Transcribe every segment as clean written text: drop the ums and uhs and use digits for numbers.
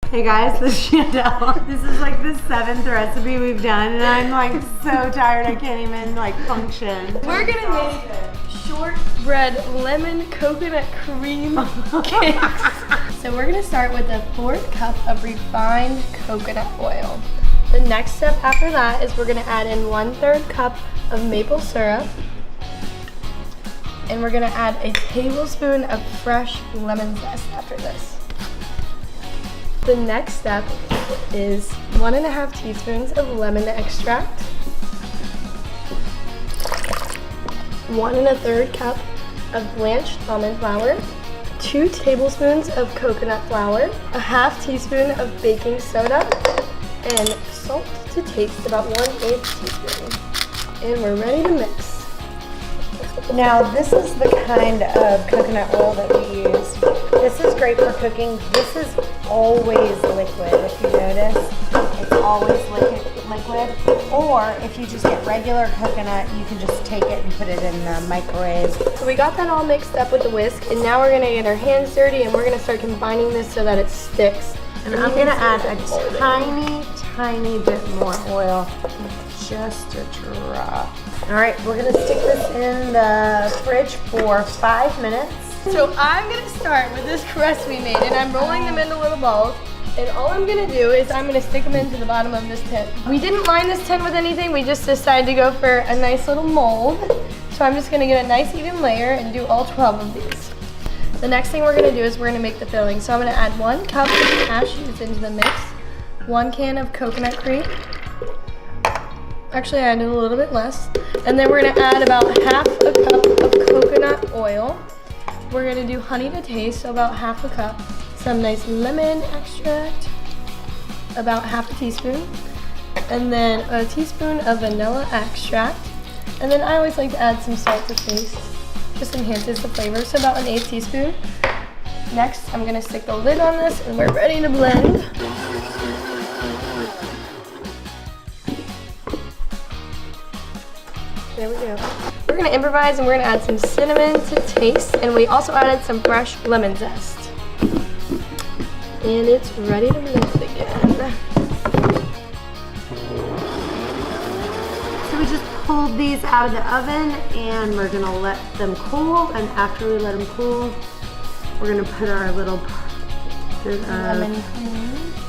Hey guys, this is Chantel. This is like the 7th recipe we've done and I'm like so tired I can't even like function. We're gonna make shortbread lemon coconut cream cakes. So we're gonna start with a 1/4 cup of refined coconut oil. The next step after that is we're gonna add in 1/3 cup of maple syrup. And we're gonna add a tablespoon of fresh lemon zest after this. The next step is 1½ teaspoons of lemon extract, 1 1/3 cup of blanched almond flour, 2 tablespoons of coconut flour, 1/2 teaspoon of baking soda, and salt to taste, about 1/8 teaspoon. And we're ready to mix. Now this is the kind of coconut oil that we use. This is great for cooking. This is always liquid, if you notice. It's always liquid. Or if you just get regular coconut, you can just take it and put it in the microwave. So we got that all mixed up with the whisk, and now we're gonna get our hands dirty and we're gonna start combining this so that it sticks. And I'm gonna add a tiny bit more oil, just a drop. All right, we're gonna stick this in the fridge for 5 minutes. So I'm gonna start with this crust we made, and I'm rolling them into little balls. And all I'm gonna do is I'm gonna stick them into the bottom of this tin. We didn't line this tin with anything, we just decided to go for a nice little mold. So I'm just gonna get a nice even layer and do all 12 of these. The next thing we're gonna do is we're gonna make the filling. So I'm gonna add 1 cup of cashews into the mix, 1 can of coconut cream. Actually, I added a little bit less. And then we're gonna add about 1/2 cup of coconut oil. We're gonna do honey to taste, so about 1/2 cup. Some nice lemon extract, about 1/2 teaspoon. And then a teaspoon of vanilla extract. And then I always like to add some salt to taste. Just enhances the flavor, so about 1/8 teaspoon. Next, I'm gonna stick the lid on this and we're ready to blend. There we go. We're gonna improvise and we're gonna add some cinnamon to taste, and we also added some fresh lemon zest. And it's ready to blend again. So we just pulled these out of the oven and we're gonna let them cool, and after we let them cool, we're gonna put our little bit of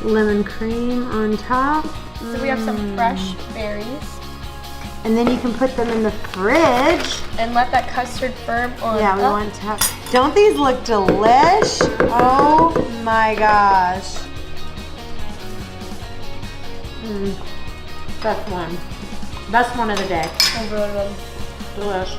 lemon cream on top. So we have some fresh berries. And then you can put them in the fridge. And let that custard firm on Yeah, we up. want to. Don't these look delish? Oh my gosh. Best one of the day. Oh, really good. Delish.